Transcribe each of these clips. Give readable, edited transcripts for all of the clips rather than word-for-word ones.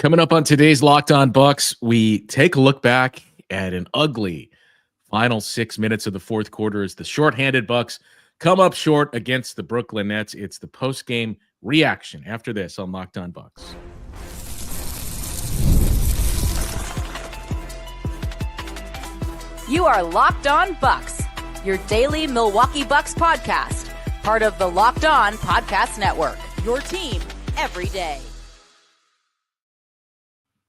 Coming up on today's Locked On Bucks, we take a look back at an ugly final 6 minutes of the fourth quarter as the shorthanded Bucks come up short against the Brooklyn Nets. It's the post-game reaction after this on Locked On Bucks. You are Locked On Bucks, your daily Milwaukee Bucks podcast, part of the Locked On Podcast Network, your team every day.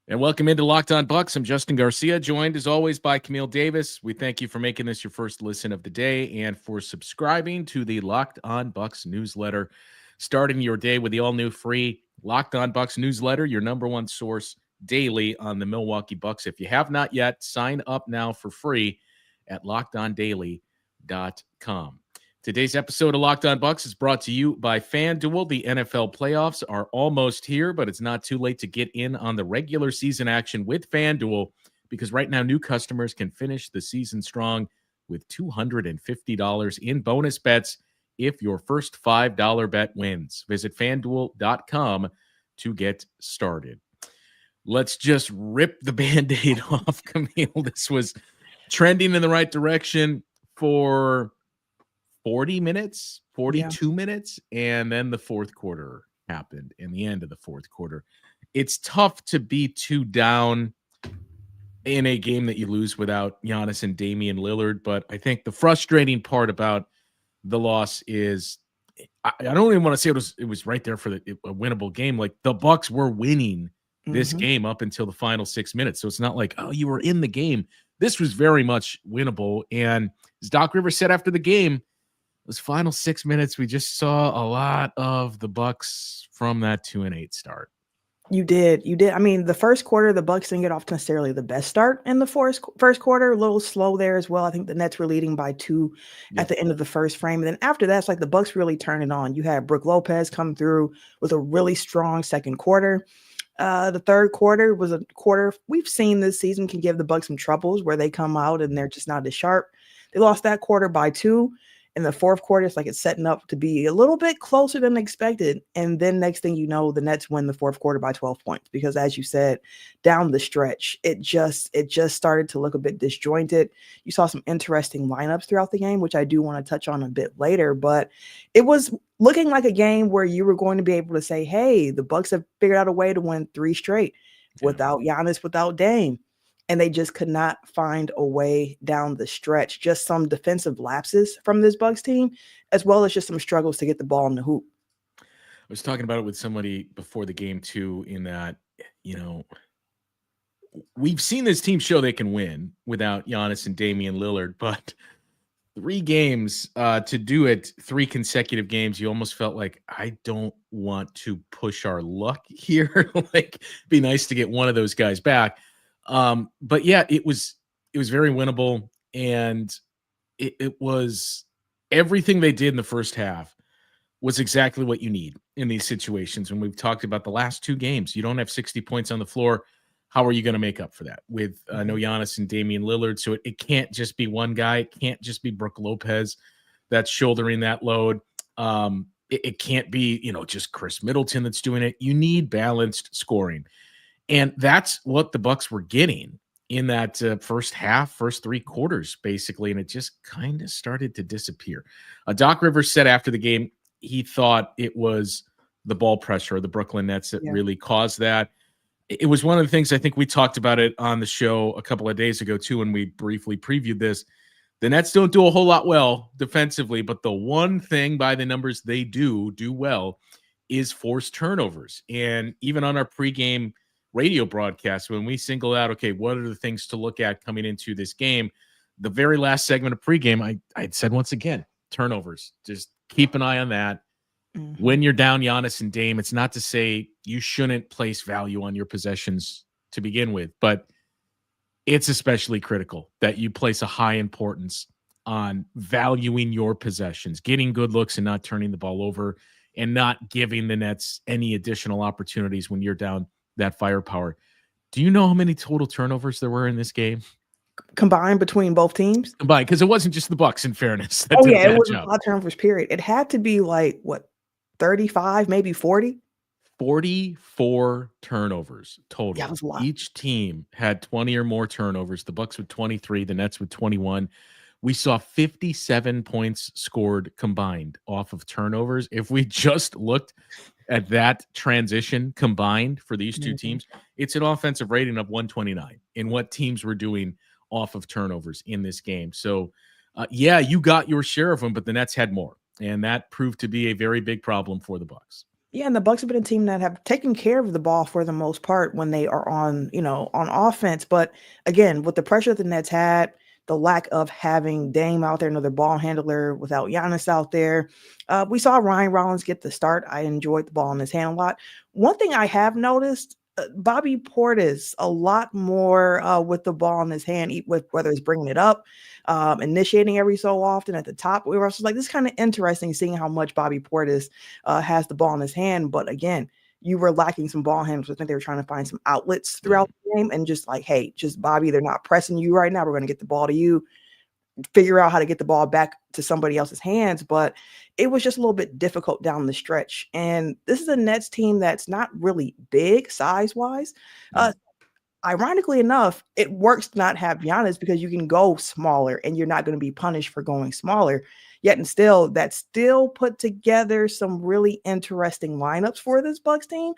And welcome into Locked On Bucks. I'm Justin Garcia, joined as always by Camille Davis. We thank you for making this your first listen of the day and for subscribing to the Locked On Bucks newsletter, starting your day with the all-new free Locked On Bucks newsletter, your number one source daily on the Milwaukee Bucks. If you have not yet, sign up now for free at lockedondaily.com. Today's episode of Locked On Bucks is brought to you by FanDuel. The NFL playoffs are almost here, but it's not too late to get in on the regular season action with FanDuel, because right now new customers can finish the season strong with $250 in bonus bets if your first $5 bet wins. Visit FanDuel.com to get started. Let's just rip the Band-Aid off, Camille. This was trending in the right direction for 40 minutes, 42 minutes, and then the fourth quarter happened in the end of the fourth quarter. It's tough to be too down in a game that you lose without Giannis and Damian Lillard, but I think the frustrating part about the loss is I don't even want to say it was right there for a winnable game. Like, the Bucks were winning this game up until the final 6 minutes. So it's not like, oh, you were in the game. This was very much winnable. And as Doc Rivers said after the game, those final 6 minutes, we just saw a lot of the Bucks from that 2-8 start. You did. I mean, the first quarter, the Bucks didn't get off to necessarily the best start in the first quarter. A little slow there as well. I think the Nets were leading by 2 at the end of the first frame. And then after that, it's like the Bucks really turned it on. You had Brook Lopez come through with a really strong second quarter. The third quarter was a quarter we've seen this season can give the Bucks some troubles where they come out and they're just not as sharp. They lost that quarter by 2. In the fourth quarter, it's like it's setting up to be a little bit closer than expected. And then next thing you know, the Nets win the fourth quarter by 12 points. Because as you said, down the stretch, it just started to look a bit disjointed. You saw some interesting lineups throughout the game, which I do want to touch on a bit later. But it was looking like a game where you were going to be able to say, hey, the Bucks have figured out a way to win 3 straight without Giannis, without Dame. And they just could not find a way down the stretch. Just some defensive lapses from this Bucks team, as well as just some struggles to get the ball in the hoop. I was talking about it with somebody before the game too, in that, we've seen this team show they can win without Giannis and Damian Lillard, but 3 games to do it, 3 consecutive games, you almost felt like, I don't want to push our luck here. Like, be nice to get one of those guys back. But yeah, it was very winnable, and it was everything they did in the first half was exactly what you need in these situations. When we've talked about the last 2 games, you don't have 60 points on the floor. How are you going to make up for that with no Giannis and Damian Lillard? So it can't just be one guy. It can't just be Brook Lopez that's shouldering that load. It can't be, just Khris Middleton that's doing it. You need balanced scoring. And that's what the Bucks were getting in that first half, first 3 quarters, basically. And it just kind of started to disappear. Doc Rivers said after the game, he thought it was the ball pressure of the Brooklyn Nets that really caused that. It was one of the things, I think we talked about it on the show a couple of days ago, too, when we briefly previewed this. The Nets don't do a whole lot well defensively, but the one thing by the numbers they do well is force turnovers. And even on our pregame radio broadcast, when we single out, okay, what are the things to look at coming into this game? The very last segment of pregame, I said once again, turnovers. Just keep an eye on that. When you're down Giannis and Dame, it's not to say you shouldn't place value on your possessions to begin with, but it's especially critical that you place a high importance on valuing your possessions, getting good looks and not turning the ball over, and not giving the Nets any additional opportunities when you're down that firepower. Do you know how many total turnovers there were in this game? Combined between both teams? Combined, because it wasn't just the Bucks, in fairness. Oh, yeah, it was a lot of turnovers, period. It had to be like, 35, maybe 40? 44 turnovers Yeah, total. it was a lot. Each team had 20 or more turnovers. The Bucks with 23, the Nets with 21. We saw 57 points scored combined off of turnovers. If we just looked at that transition combined for these two Mhm. teams, it's an offensive rating of 129 in what teams were doing off of turnovers in this game. So, yeah, you got your share of them, but the Nets had more, and that proved to be a very big problem for the Bucks. Yeah, and the Bucks have been a team that have taken care of the ball for the most part when they are on, on offense. But again, with the pressure the Nets had, the lack of having Dame out there, another ball handler without Giannis out there, we saw Ryan Rollins get the start. I enjoyed the ball in his hand a lot. One thing I have noticed, Bobby Portis a lot more with the ball in his hand, with whether he's bringing it up, initiating every so often at the top. We were also like, this is kind of interesting seeing how much Bobby Portis has the ball in his hand. But again, you were lacking some ball handlers. I think they were trying to find some outlets throughout the game and just like, hey, just Bobby, they're not pressing you right now. We're going to get the ball to you. Figure out how to get the ball back to somebody else's hands. But it was just a little bit difficult down the stretch. And this is a Nets team that's not really big size-wise. Ironically enough, it works to not have Giannis because you can go smaller and you're not going to be punished for going smaller. Yet and still, that still put together some really interesting lineups for this Bucks team.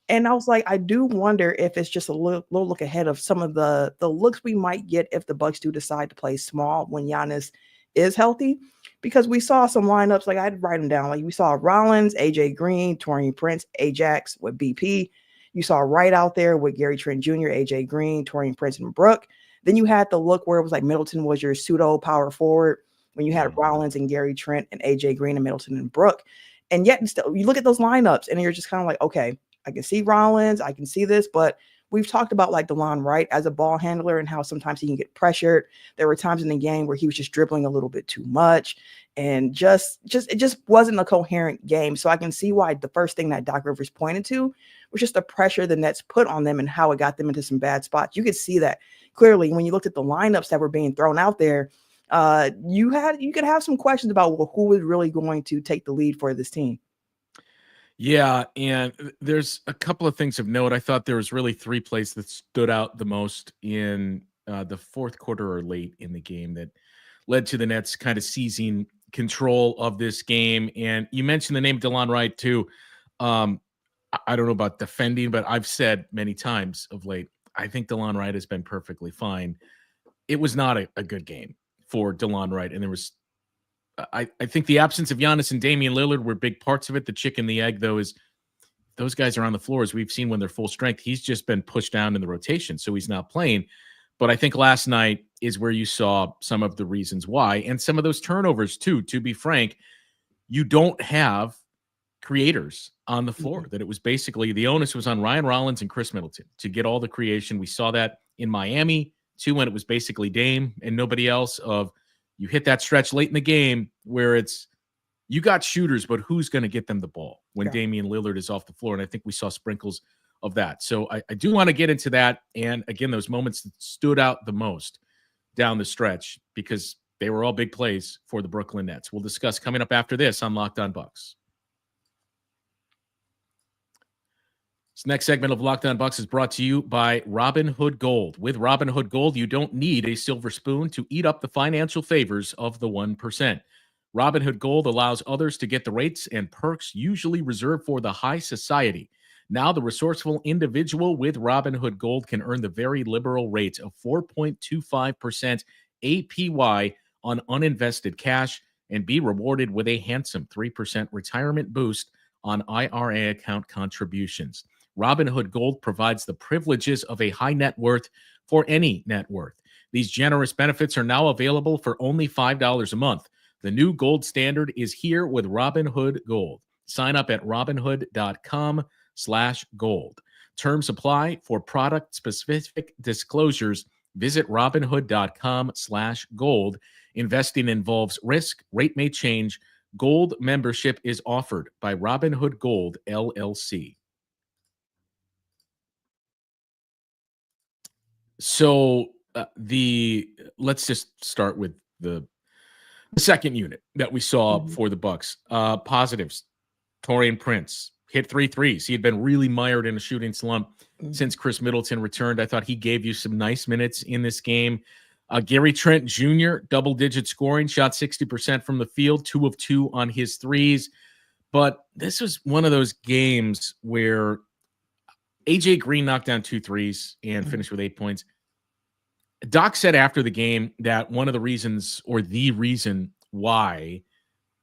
And I was like, I do wonder if it's just a little look ahead of some of the looks we might get if the Bucks do decide to play small when Giannis is healthy. Because we saw some lineups, like I'd write them down. Like we saw Rollins, AJ Green, Taurean Prince, Ajax with BP. You saw Wright out there with Gary Trent Jr., AJ Green, Taurean Prince, and Brook. Then you had the look where it was like Middleton was your pseudo power forward when you had Rollins and Gary Trent and AJ Green and Middleton and Brook. And yet, still, you look at those lineups and you're just kind of like, okay, I can see Rollins, I can see this, but we've talked about like Delon Wright as a ball handler and how sometimes he can get pressured. There were times in the game where he was just dribbling a little bit too much and it just wasn't a coherent game. So I can see why the first thing that Doc Rivers pointed to was just the pressure the Nets put on them and how it got them into some bad spots. You could see that clearly when you looked at the lineups that were being thrown out there. You could have some questions about who was really going to take the lead for this team. Yeah, and there's a couple of things of note. I thought there was really three plays that stood out the most in the fourth quarter or late in the game that led to the Nets kind of seizing control of this game. And you mentioned the name Delon Wright too. I don't know about defending, but I've said many times of late, I think Delon Wright has been perfectly fine. It was not a good game for Delon Wright, and there was I think the absence of Giannis and Damian Lillard were big parts of it. The chicken, the egg, though, is those guys are on the floor, as we've seen when they're full strength. He's just been pushed down in the rotation, so he's not playing. But I think last night is where you saw some of the reasons why, and some of those turnovers, too. To be frank, you don't have creators on the floor. That it was basically the onus was on Ryan Rollins and Khris Middleton to get all the creation. We saw that in Miami, too, when it was basically Dame and nobody else. You hit that stretch late in the game where it's you got shooters, but who's going to get them the ball when Damian Lillard is off the floor? And I think we saw sprinkles of that. So I do want to get into that. And again, those moments that stood out the most down the stretch because they were all big plays for the Brooklyn Nets. We'll discuss coming up after this on Locked On Bucks. This next segment of Locked On Bucks is brought to you by Robinhood Gold. With Robinhood Gold, you don't need a silver spoon to eat up the financial favors of the 1%. Robinhood Gold allows others to get the rates and perks usually reserved for the high society. Now, the resourceful individual with Robinhood Gold can earn the very liberal rate of 4.25% APY on uninvested cash and be rewarded with a handsome 3% retirement boost on IRA account contributions. Robinhood Gold provides the privileges of a high net worth for any net worth. These generous benefits are now available for only $5 a month. The new gold standard is here with Robinhood Gold. Sign up at robinhood.com/gold. Terms apply. For product-specific disclosures, visit robinhood.com/gold. Investing involves risk. Rate may change. Gold membership is offered by Robinhood Gold, LLC. So let's just start with the second unit that we saw for the Bucks. Positives: Taurean Prince, hit 3 threes. He had been really mired in a shooting slump since Khris Middleton returned. I thought he gave you some nice minutes in this game. Gary Trent Jr., double-digit scoring, shot 60% from the field, 2 of 2 on his threes. But this was one of those games where AJ Green knocked down 2 threes and finished with 8 points. Doc said after the game that one of the reasons, or the reason why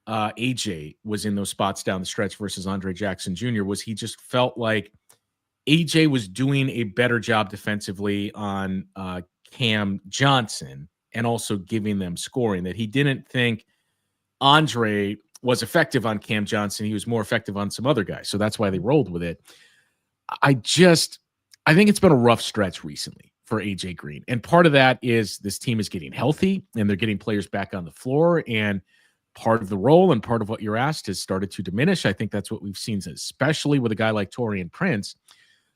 AJ was in those spots down the stretch versus Andre Jackson Jr. was he just felt like AJ was doing a better job defensively on Cam Johnson and also giving them scoring, that he didn't think Andre was effective on Cam Johnson. He was more effective on some other guys. So that's why they rolled with it. I think it's been a rough stretch recently for AJ Green. And part of that is this team is getting healthy and they're getting players back on the floor, and part of the role and part of what you're asked has started to diminish. I think that's what we've seen, especially with a guy like Taurean Prince.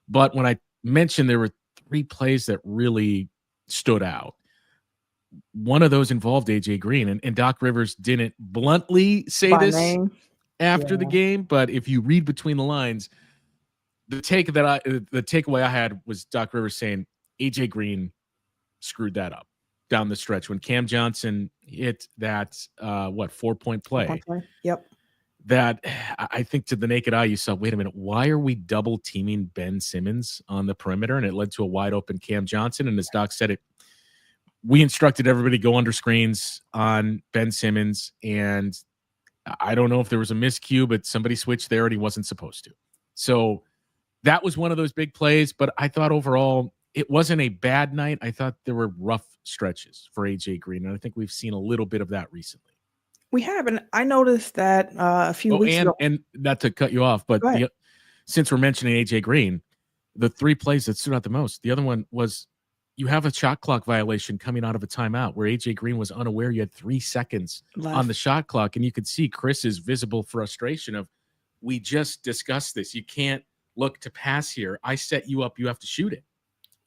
But when I mentioned there were 3 plays that really stood out, one of those involved AJ Green, and Doc Rivers didn't bluntly say By this name. after the game, but if you read between the lines, the takeaway I had was Doc Rivers saying AJ Green screwed that up down the stretch when Cam Johnson hit that 4-point play. Yep. That I think to the naked eye you saw, wait a minute, why are we double teaming Ben Simmons on the perimeter? And it led to a wide open Cam Johnson. And as Doc said it, we instructed everybody to go under screens on Ben Simmons. And I don't know if there was a miscue, but somebody switched there and he wasn't supposed to. So that was one of those big plays. But I thought overall it wasn't a bad night. I thought there were rough stretches for AJ Green. And I think we've seen a little bit of that recently. We have, and I noticed that a few weeks ago. And not to cut you off, but since we're mentioning AJ Green, the 3 plays that stood out the most, the other one was you have a shot clock violation coming out of a timeout where AJ Green was unaware you had 3 seconds left on the shot clock, and you could see Chris's visible frustration of, we just discussed this. You can't look to pass here. I set you up. You have to shoot it.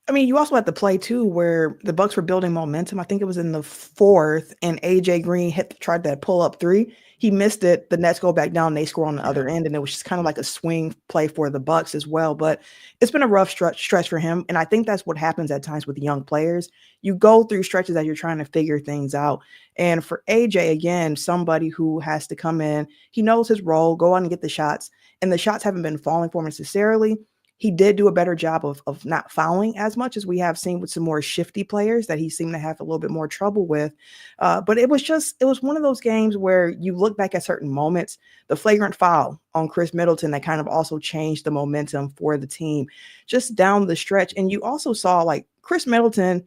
I mean, you also had the play too where the Bucks were building momentum. I think it was in the 4th, and AJ Green tried that pull up 3. He missed it. The Nets go back down. They score on the other end, and it was just kind of like a swing play for the Bucks as well. But it's been a rough stretch for him, and I think that's what happens at times with young players. You go through stretches as you're trying to figure things out. And for AJ, again, somebody who has to come in, he knows his role, go out and get the shots, and the shots haven't been falling for him necessarily. He did do a better job of not fouling as much as we have seen with some more shifty players that he seemed to have a little bit more trouble with. But it was one of those games where you look back at certain moments, the flagrant foul on Khris Middleton that kind of also changed the momentum for the team just down the stretch. And you also saw like Khris Middleton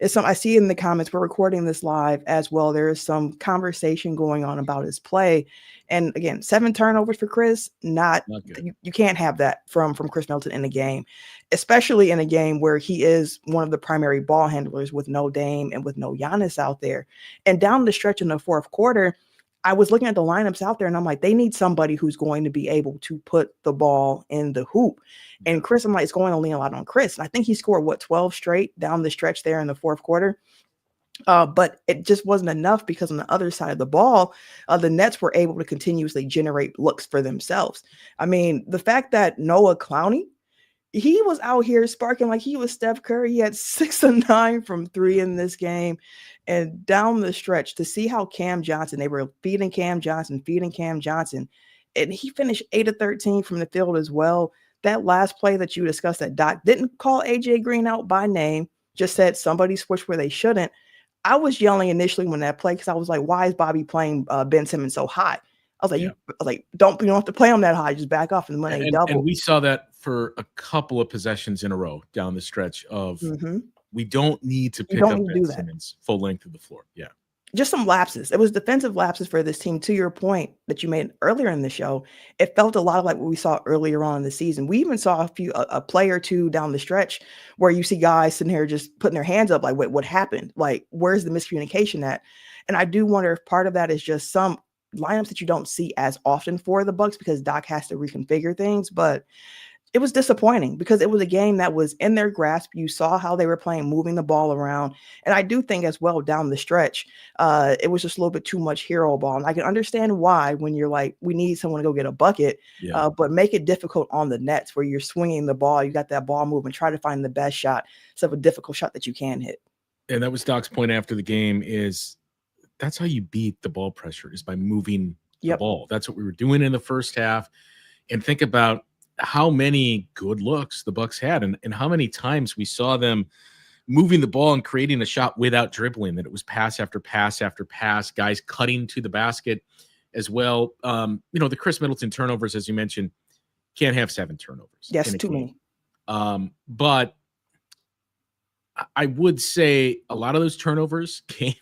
is I see in the comments, we're recording this live as well. There is some conversation going on about his play. And again, 7 turnovers for Khris, not good. You can't have that from Khris Middleton in a game, especially in a game where he is one of the primary ball handlers with no Dame and with no Giannis out there. And down the stretch in the 4th quarter, I was looking at the lineups out there and I'm like, they need somebody who's going to be able to put the ball in the hoop. And Khris, I'm like, it's going to lean a lot on Khris. And I think he scored 12 straight down the stretch there in the 4th quarter. But it just wasn't enough because on the other side of the ball, the Nets were able to continuously generate looks for themselves. I mean, the fact that Noah Clowney, he was out here sparking like he was Steph Curry. He had 6 of 9 from 3 in this game. And down the stretch, to see how Cam Johnson, they were feeding Cam Johnson, and he finished 8 of 13 from the field as well. That last play that you discussed that Doc didn't call AJ Green out by name, just said somebody switched where they shouldn't. I was yelling initially when that play because I was like, why is Bobby playing Ben Simmons so high? I was like, you don't have to play him that high. Just back off and the money double. And we saw that for a couple of possessions in a row down the stretch of we don't need to pick up Ben Simmons full length of the floor. Yeah. Just some lapses. It was defensive lapses for this team. To your point that you made earlier in the show, it felt a lot like what we saw earlier on in the season. We even saw a play or two down the stretch where you see guys sitting here just putting their hands up like, wait, what happened? Like, where's the miscommunication at? And I do wonder if part of that is just some lineups that you don't see as often for the Bucks because Doc has to reconfigure things. But It was disappointing because it was a game that was in their grasp. You saw how they were playing, moving the ball around. And I do think as well down the stretch, it was just a little bit too much hero ball. And I can understand why when you're like, we need someone to go get a bucket, but make it difficult on the nets where you're swinging the ball. You got that ball moving, try to find the best shot instead of a difficult shot that you can hit. And that was Doc's point after the game is that's how you beat the ball pressure is by moving the ball. That's what we were doing in the first half. And think about how many good looks the Bucks had and how many times we saw them moving the ball and creating a shot without dribbling, that it was pass after pass after pass, guys cutting to the basket as well. The Khris Middleton turnovers, as you mentioned, can't have 7 turnovers. Yes, too many. But I would say a lot of those turnovers came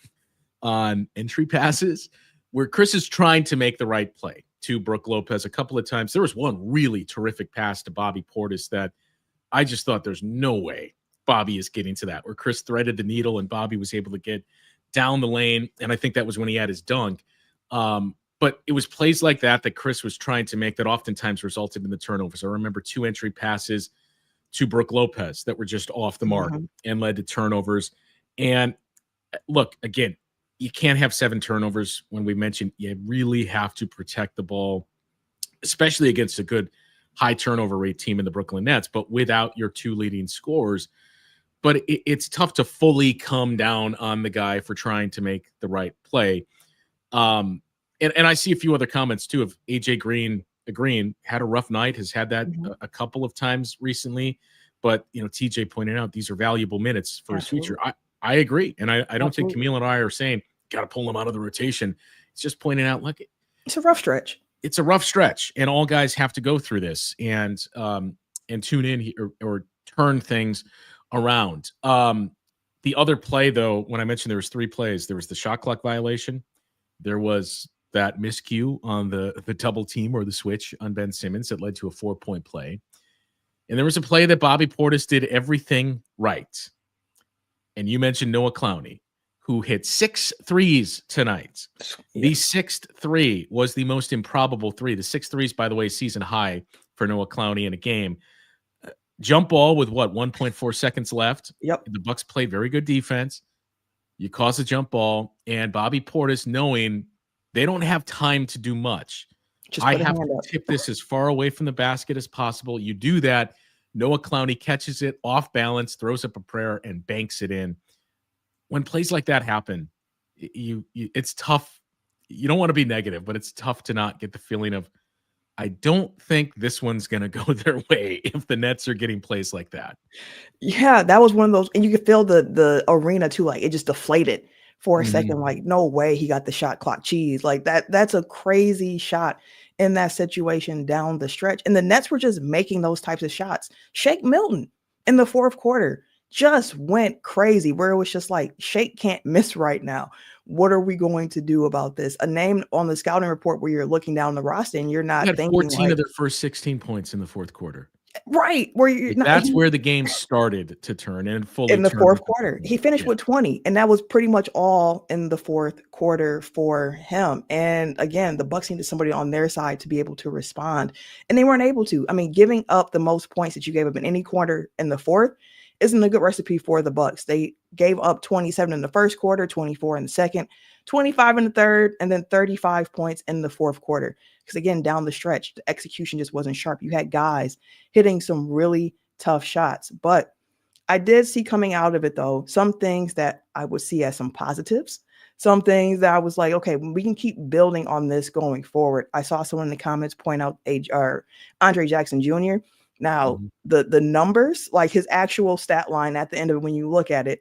on entry passes where Khris is trying to make the right play to Brook Lopez a couple of times. There was one really terrific pass to Bobby Portis that I just thought there's no way Bobby is getting to that, where Khris threaded the needle and Bobby was able to get down the lane. And I think that was when he had his dunk. But it was plays like that Khris was trying to make that oftentimes resulted in the turnovers. I remember 2 entry passes to Brook Lopez that were just off the mark and led to turnovers. And look, again, you can't have 7 turnovers. When we mentioned you really have to protect the ball, especially against a good high turnover rate team in the Brooklyn Nets, but without your 2 leading scorers. But it's tough to fully come down on the guy for trying to make the right play. And I see a few other comments too of AJ Green agreeing, had a rough night, has had that a couple of times recently. But, TJ pointed out these are valuable minutes for his future. I agree. And I don't think Camille and I are saying, got to pull him out of the rotation. It's just pointing out, look, it's a rough stretch. It's a rough stretch, and all guys have to go through this and tune in or turn things around. The other play, though, when I mentioned there was 3 plays, there was the shot clock violation. There was that miscue on the double team or the switch on Ben Simmons that led to a 4-point play. And there was a play that Bobby Portis did everything right. And you mentioned Noah Clowney, who hit 6 threes tonight. The 6th 3 was the most improbable 3. The 6 threes, by the way, season high for Noah Clowney in a game. Jump ball with 1.4 seconds left. The Bucks played very good defense. You cause a jump ball, and Bobby Portis, knowing they don't have time to do much, I have to tip this as far away from the basket as possible. You do that. Noah Clowney catches it off balance, throws up a prayer, and banks it in. When plays like that happen, it's tough. You don't want to be negative, but it's tough to not get the feeling of, I don't think this one's going to go their way if the Nets are getting plays like that. Yeah, that was one of those. And you could feel the arena too. Like it just deflated for a second. Like, no way he got the shot clock cheese. Like that's a crazy shot in that situation down the stretch. And the Nets were just making those types of shots. Shake Milton in the 4th quarter just went crazy, where it was just like, Shake can't miss right now. What are we going to do about this? A name on the scouting report where you're looking down the roster and you're not thinking 14 of their first 16 points in the 4th quarter. Right. Where you're that's where the game started to turn and fully in the 4th quarter. He finished with 20, and that was pretty much all in the 4th quarter for him. And again, the Bucks needed somebody on their side to be able to respond, and they weren't able to. I mean, giving up the most points that you gave up in any quarter in the 4th isn't a good recipe for the Bucks. They gave up 27 in the 1st quarter, 24 in the 2nd, 25 in the 3rd, and then 35 points in the 4th quarter. Because again, down the stretch, the execution just wasn't sharp. You had guys hitting some really tough shots. But I did see coming out of it, though, some things that I would see as some positives, some things that I was like, okay, we can keep building on this going forward. I saw someone in the comments point out Andre Jackson Jr. Now, the numbers, like his actual stat line at the end of it, when you look at it,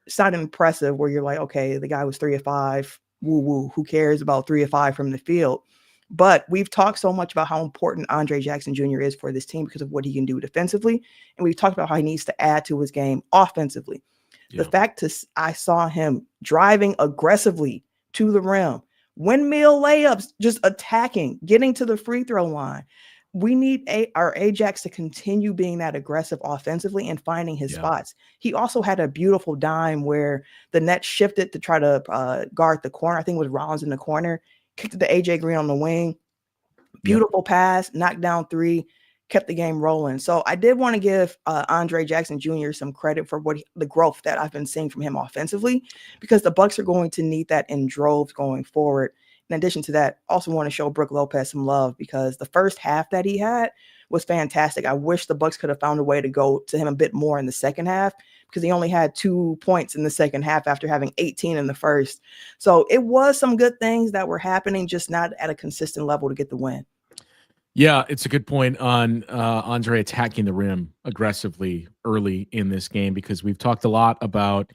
it's not impressive where you're like, okay, the guy was 3 of 5, woo, who cares about 3 of 5 from the field? But we've talked so much about how important Andre Jackson Jr. is for this team because of what he can do defensively. And we've talked about how he needs to add to his game offensively. Yeah. The fact is, I saw him driving aggressively to the rim, windmill layups, just attacking, getting to the free throw line. We need our Ajax to continue being that aggressive offensively and finding his spots. He also had a beautiful dime where the Nets shifted to try to guard the corner. I think it was Rollins in the corner, kicked it to AJ Green on the wing. Beautiful pass, knockdown 3. kept the game rolling. So I did want to give Andre Jackson Jr. some credit for the growth that I've been seeing from him offensively, because the Bucks are going to need that in droves going forward. In addition to that, also want to show Brook Lopez some love, because the first half that he had was fantastic. I wish the Bucks could have found a way to go to him a bit more in the second half, because he only had 2 points in the second half after having 18 in the first. So it was some good things that were happening, just not at a consistent level to get the win. Yeah, it's a good point on Andre attacking the rim aggressively early in this game, because we've talked a lot about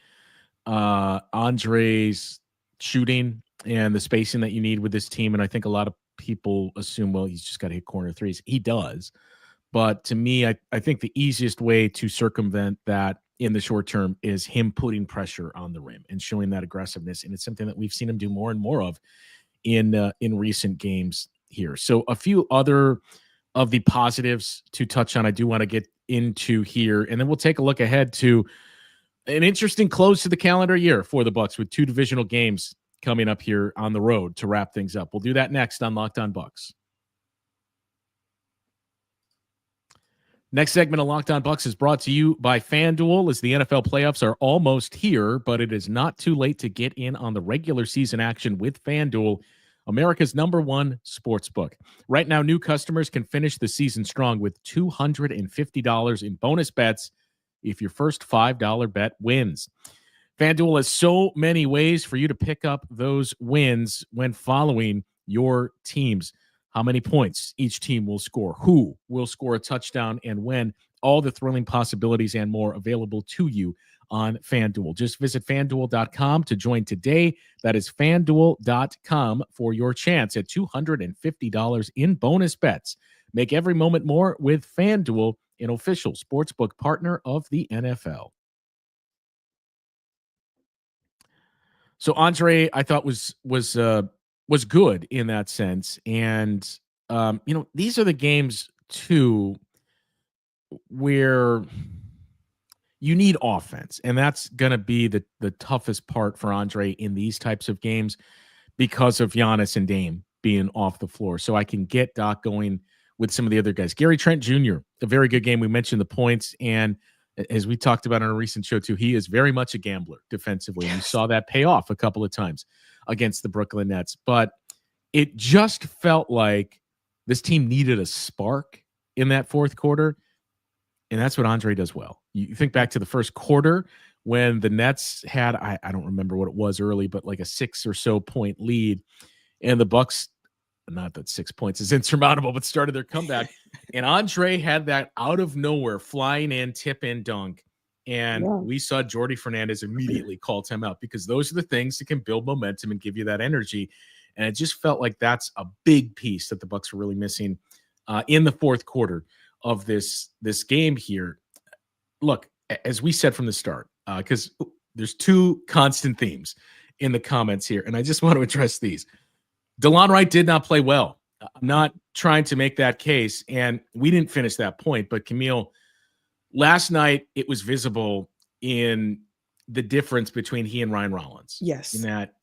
Andre's shooting and the spacing that you need with this team. And I think a lot of people assume, well, he's just got to hit corner threes. He does. But to me, I think the easiest way to circumvent that in the short term is him putting pressure on the rim and showing that aggressiveness. And it's something that we've seen him do more and more of in recent games here. So a few other of the positives to touch on, I do want to get into here, and then we'll take a look ahead to an interesting close to the calendar year for the Bucks, with 2 divisional games coming up here on the road to wrap things up. We'll do that next on Locked On Bucks. Next segment of Locked On Bucks is brought to you by FanDuel, as the NFL playoffs are almost here, but it is not too late to get in on the regular season action with FanDuel, America's #1 sportsbook. Right now, new customers can finish the season strong with $250 in bonus bets if your first $5 bet wins. FanDuel has so many ways for you to pick up those wins when following your teams. How many points each team will score, who will score a touchdown, and when. All the thrilling possibilities and more available to you on FanDuel. Just visit FanDuel.com to join today. That is FanDuel.com for your chance at $250 in bonus bets. Make every moment more with FanDuel, an official sportsbook partner of the NFL. So Andre, I thought was good in that sense, and these are the games too where you need offense, and that's going to be the toughest part for Andre in these types of games, because of Giannis and Dame being off the floor. So I can get Doc going with some of the other guys. Gary Trent Jr., a very good game. We mentioned the points, and as we talked about on a recent show too, he is very much a gambler defensively. Yes. And you saw that pay off a couple of times against the Brooklyn Nets. But it just felt like this team needed a spark in that fourth quarter, and that's what Andre does well. You think back to the first quarter when the Nets had, I don't remember what it was early, but like a 6 or so point lead, and the Bucks, not that 6 points is insurmountable, but started their comeback. And Andre had that out of nowhere flying in, tip in dunk. And we saw Jordi Fernandez immediately call timeout, because those are the things that can build momentum and give you that energy. And it just felt like that's a big piece that the Bucks were really missing in the fourth quarter of this game here. Look, as we said from the start, because there's 2 constant themes in the comments here, and I just want to address these. Delon Wright did not play well. I'm not trying to make that case, and we didn't finish that point. But Camille, last night it was visible in the difference between he and Ryan Rollins. Yes. In that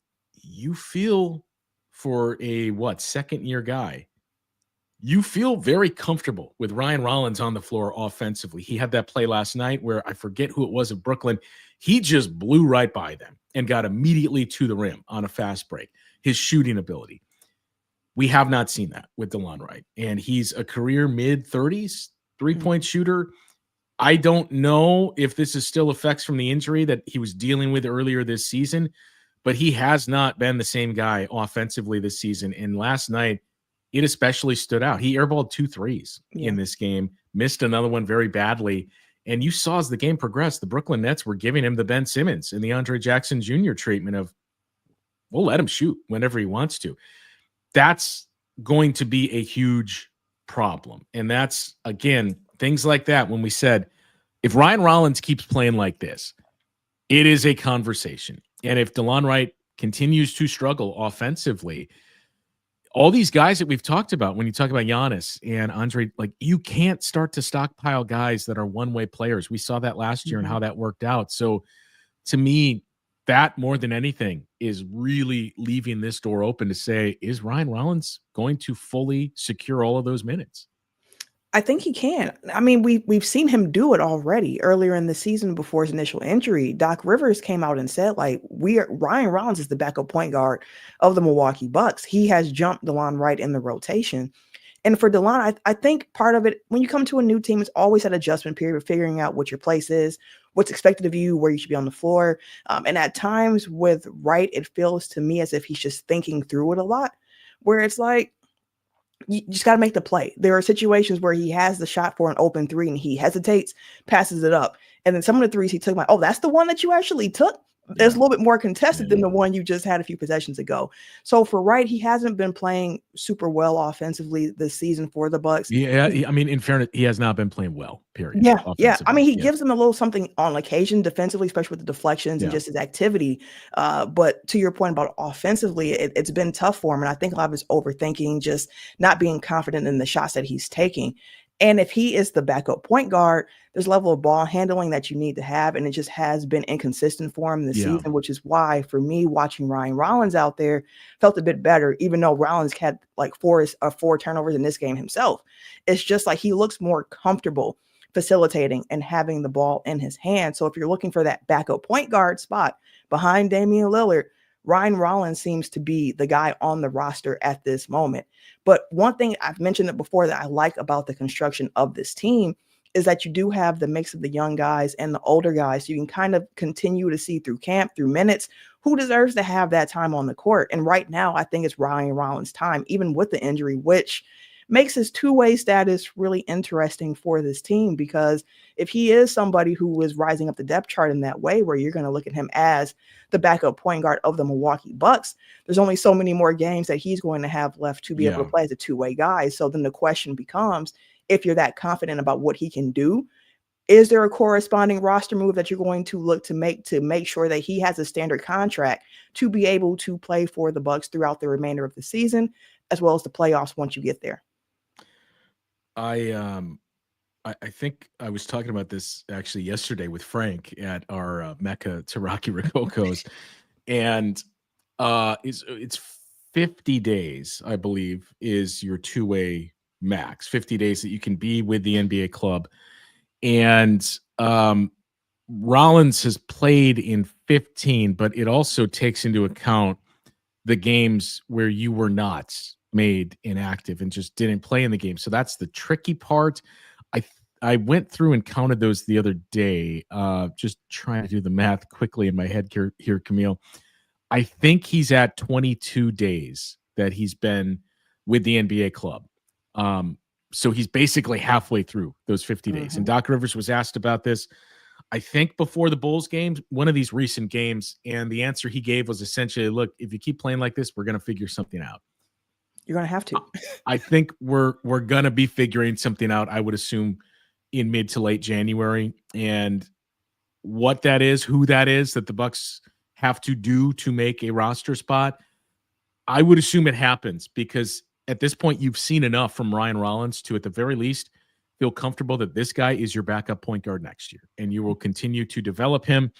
you feel, for a second-year guy, you feel very comfortable with Ryan Rollins on the floor offensively. He had that play last night where, I forget who it was, of Brooklyn. He just blew right by them and got immediately to the rim on a fast break. His shooting ability. We have not seen that with Delon Wright, and he's a career mid-30s three-point shooter. I don't know if this is still effects from the injury that he was dealing with earlier this season, but he has not been the same guy offensively this season. And last night, it especially stood out. He airballed 2 threes in this game, missed another one very badly. And you saw as the game progressed, the Brooklyn Nets were giving him the Ben Simmons and the Andre Jackson Jr. treatment of, we'll let him shoot whenever he wants to. That's going to be a huge problem. And that's, again, things like that. When we said, if Ryan Rollins keeps playing like this, it is a conversation. And if Delon Wright continues to struggle offensively, all these guys that we've talked about, when you talk about Giannis and Andre, like, you can't start to stockpile guys that are one-way players. We saw that last year and how that worked out. So to me, that more than anything is really leaving this door open to say, is Ryan Rollins going to fully secure all of those minutes? I think he can. I mean, we've seen him do it already earlier in the season before his initial injury. Doc Rivers came out and said, like, Ryan Rollins is the backup point guard of the Milwaukee Bucks. He has jumped Delon Wright in the rotation. And for Delon, I think part of it, when you come to a new team, it's always an adjustment period of figuring out what your place is, what's expected of you, where you should be on the floor. And at times with Wright, it feels to me as if he's just thinking through it a lot, where it's like, you just got to make the play. There are situations where he has the shot for an open three and he hesitates, passes it up. And then some of the threes he took, like, oh, that's the one that you actually took. It's a little bit more contested than the one you just had a few possessions ago. So for Wright, he hasn't been playing super well offensively this season for the Bucks. Yeah, I mean, in fairness, he has not been playing well, period. Yeah. I mean, he gives them a little something on occasion defensively, especially with the deflections and just his activity. But to your point about offensively, it's been tough for him. And I think a lot of his overthinking, just not being confident in the shots that he's taking. And if he is the backup point guard, there's a level of ball handling that you need to have. And it just has been inconsistent for him this season, which is why, for me, watching Ryan Rollins out there felt a bit better, even though Rollins had like four turnovers in this game himself. It's just like he looks more comfortable facilitating and having the ball in his hand. So if you're looking for that backup point guard spot behind Damian Lillard, Ryan Rollins seems to be the guy on the roster at this moment. But one thing, I've mentioned it before, that I like about the construction of this team is that you do have the mix of the young guys and the older guys. So you can kind of continue to see through camp, through minutes, who deserves to have that time on the court. And right now, I think it's Ryan Rollins' time, even with the injury, which makes his two-way status really interesting for this team, because if he is somebody who is rising up the depth chart in that way, where you're going to look at him as the backup point guard of the Milwaukee Bucks, there's only so many more games that he's going to have left to be able to play as a two-way guy. So then the question becomes, if you're that confident about what he can do, is there a corresponding roster move that you're going to look to make sure that he has a standard contract to be able to play for the Bucks throughout the remainder of the season, as well as the playoffs once you get there? I think I was talking about this actually yesterday with Frank at our Mecca to Rocky Rococo's, and it's 50 days, I believe, is your two-way max. 50 days that you can be with the NBA club, and Rollins has played in 15, but it also takes into account the games where you were not made inactive and just didn't play in the game. So that's the tricky part. I went through and counted those the other day, just trying to do the math quickly in my head here, Camille. I think he's at 22 days that he's been with the NBA club. So he's basically halfway through those 50 days. And Doc Rivers was asked about this, I think, before the Bulls games, one of these recent games. And the answer he gave was essentially, look, if you keep playing like this, we're going to figure something out. You're going to have to. I think we're going to be figuring something out, I would assume, in mid to late January. And what that is, who that is that the Bucks have to do to make a roster spot, I would assume it happens, because at this point you've seen enough from Ryan Rollins to, at the very least, feel comfortable that this guy is your backup point guard next year, and you will continue to develop him.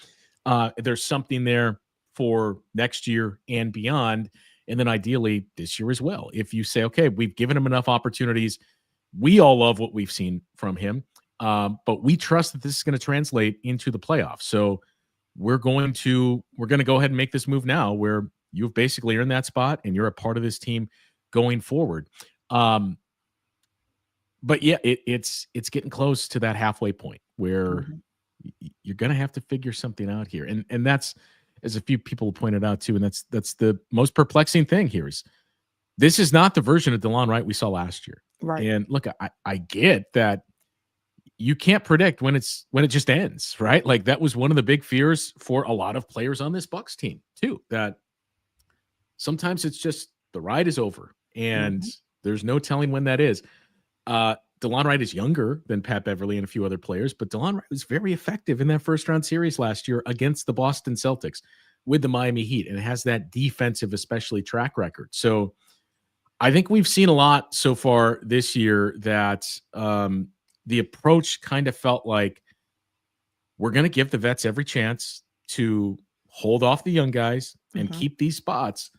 There's something there for next year and beyond. And then ideally this year as well. If you say, okay, we've given him enough opportunities, we all love what we've seen from him, but we trust that this is going to translate into the playoffs. So we're going to go ahead and make this move now, where you've basically earned that spot and you're a part of this team going forward. But yeah, it's getting close to that halfway point where you're going to have to figure something out here. And that's, as a few people pointed out too, and that's the most perplexing thing here, is this is not the version of Delon Wright we saw last year. Right. And look, I get that you can't predict when it just ends, right? Like, that was one of the big fears for a lot of players on this Bucks team too, that sometimes it's just the ride is over and there's no telling when that is. Delon Wright is younger than Pat Beverly and a few other players, but Delon Wright was very effective in that first round series last year against the Boston Celtics with the Miami Heat, and has that defensive, especially, track record. So I think we've seen a lot so far this year that the approach kind of felt like, we're going to give the vets every chance to hold off the young guys and keep these spots,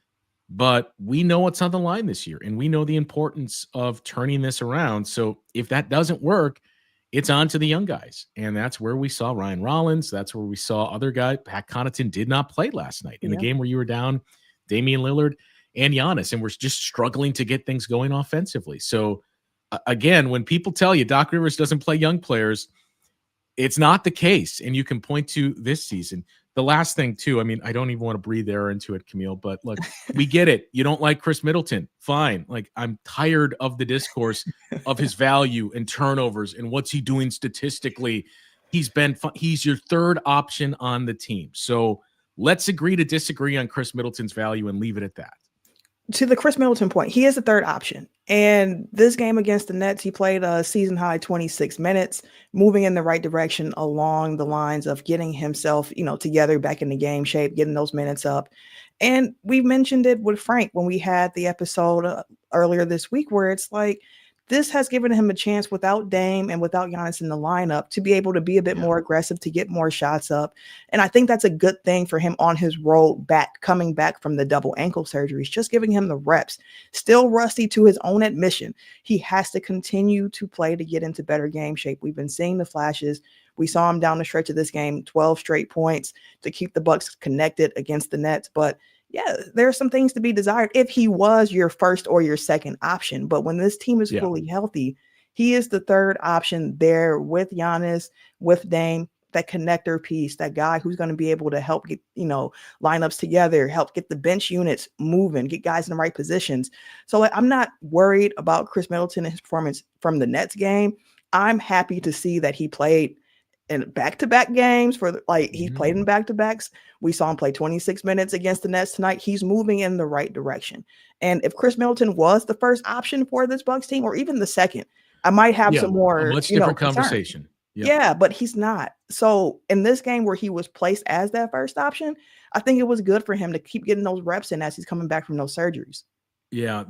but we know what's on the line this year, and we know the importance of turning this around. So if that doesn't work, it's on to the young guys. And that's where we saw Ryan Rollins. That's where we saw other guys. Pat Connaughton did not play last night in the game where you were down Damian Lillard and Giannis, and we're just struggling to get things going offensively. So again, when people tell you Doc Rivers doesn't play young players, it's not the case. And you can point to this season. The last thing, too, I mean, I don't even want to breathe air into it, Camille, but look, we get it. You don't like Khris Middleton. Fine. Like, I'm tired of the discourse of his value and turnovers and what's he doing statistically. He's your third option on the team. So let's agree to disagree on Khris Middleton's value and leave it at that. To the Khris Middleton point, he is the third option. And this game against the Nets, he played a season high 26 minutes, moving in the right direction along the lines of getting himself, together back in the game shape, getting those minutes up. And we mentioned it with Frank when we had the episode earlier this week, where it's like, this has given him a chance without Dame and without Giannis in the lineup to be able to be a bit more aggressive, to get more shots up. And I think that's a good thing for him on his road back, coming back from the double ankle surgeries, just giving him the reps. Still rusty to his own admission. He has to continue to play to get into better game shape. We've been seeing the flashes. We saw him down the stretch of this game, 12 straight points to keep the Bucks connected against the Nets. But yeah, there are some things to be desired if he was your first or your second option. But when this team is fully healthy, he is the third option there with Giannis, with Dame, that connector piece, that guy who's going to be able to help get, lineups together, help get the bench units moving, get guys in the right positions. So I'm not worried about Khris Middleton and his performance from the Nets game. I'm happy to see that he played in back-to-back games he played in back-to-backs. We saw him play 26 minutes against the Nets tonight. He's moving in the right direction. And if Khris Middleton was the first option for this Bucks team, or even the second, I might have some more, a much different conversation. Yeah, but he's not. So in this game where he was placed as that first option, I think it was good for him to keep getting those reps in as he's coming back from those surgeries. Yeah,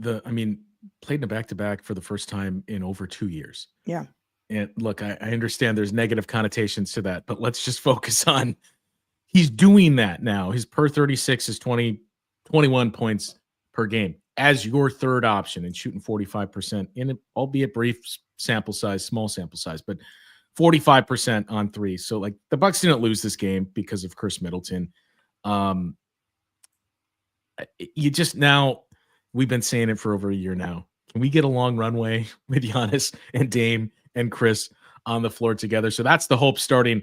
played in a back-to-back for the first time in over 2 years. Yeah. And look, I understand there's negative connotations to that, but let's just focus on he's doing that now. His per 36 is 21 points per game as your third option and shooting 45% in it, albeit brief sample size, small sample size, but 45% on three. So like the Bucks didn't lose this game because of Khris Middleton. We've been saying it for over a year now. Can we get a long runway with Giannis and Dame and Khris on the floor together? So that's the hope starting,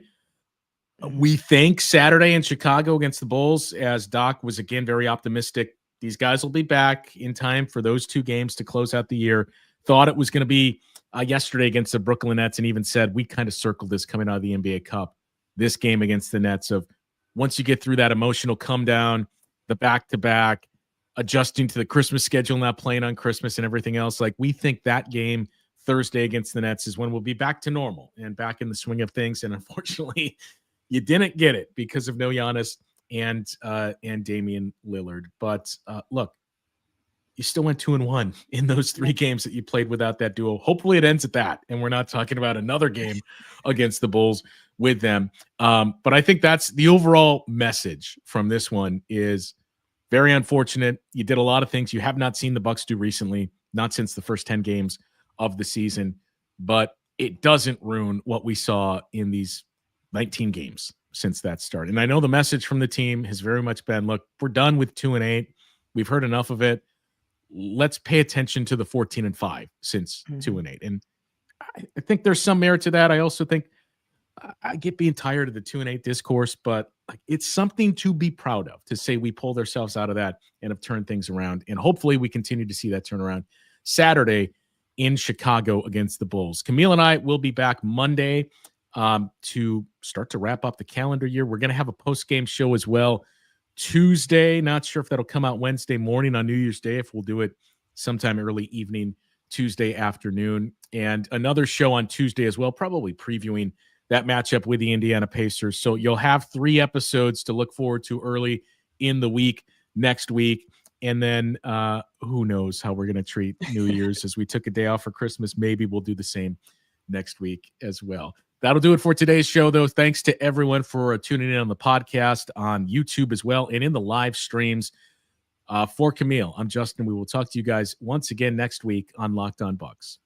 we think, Saturday in Chicago against the Bulls, as Doc was again very optimistic. These guys will be back in time for those two games to close out the year. Thought it was going to be yesterday against the Brooklyn Nets, and even said we kind of circled this coming out of the NBA Cup, this game against the Nets, of once you get through that emotional come down, the back-to-back, adjusting to the Christmas schedule, not playing on Christmas and everything else. Like, we think that game Thursday against the Nets is when we'll be back to normal and back in the swing of things. And unfortunately, you didn't get it because of no Giannis and Damian Lillard. But look, you still went 2-1 in those three games that you played without that duo. Hopefully it ends at that, and we're not talking about another game against the Bulls with them. But I think that's the overall message from this one. Is very unfortunate. You did a lot of things you have not seen the Bucks do recently, not since the first 10 games of the season, but it doesn't ruin what we saw in these 19 games since that start. And I know the message from the team has very much been, look, we're done with 2-8. We've heard enough of it. Let's pay attention to the 14-5 since 2-8. And I think there's some merit to that. I also think I get being tired of the 2-8 discourse, but like, it's something to be proud of, to say we pulled ourselves out of that and have turned things around. And hopefully we continue to see that turnaround Saturday in Chicago against the Bulls. Camille and I will be back Monday to start to wrap up the calendar year. We're going to have a post-game show as well Tuesday. Not sure if that'll come out Wednesday morning on New Year's Day, if we'll do it sometime early evening Tuesday afternoon. And another show on Tuesday as well, probably previewing that matchup with the Indiana Pacers. So you'll have 3 episodes to look forward to early in the week next week. And then who knows how we're going to treat New Year's as we took a day off for Christmas. Maybe we'll do the same next week as well. That'll do it for today's show, though. Thanks to everyone for tuning in on the podcast, on YouTube as well, and in the live streams. For Camille, I'm Justin. We will talk to you guys once again next week on Locked On Bucks.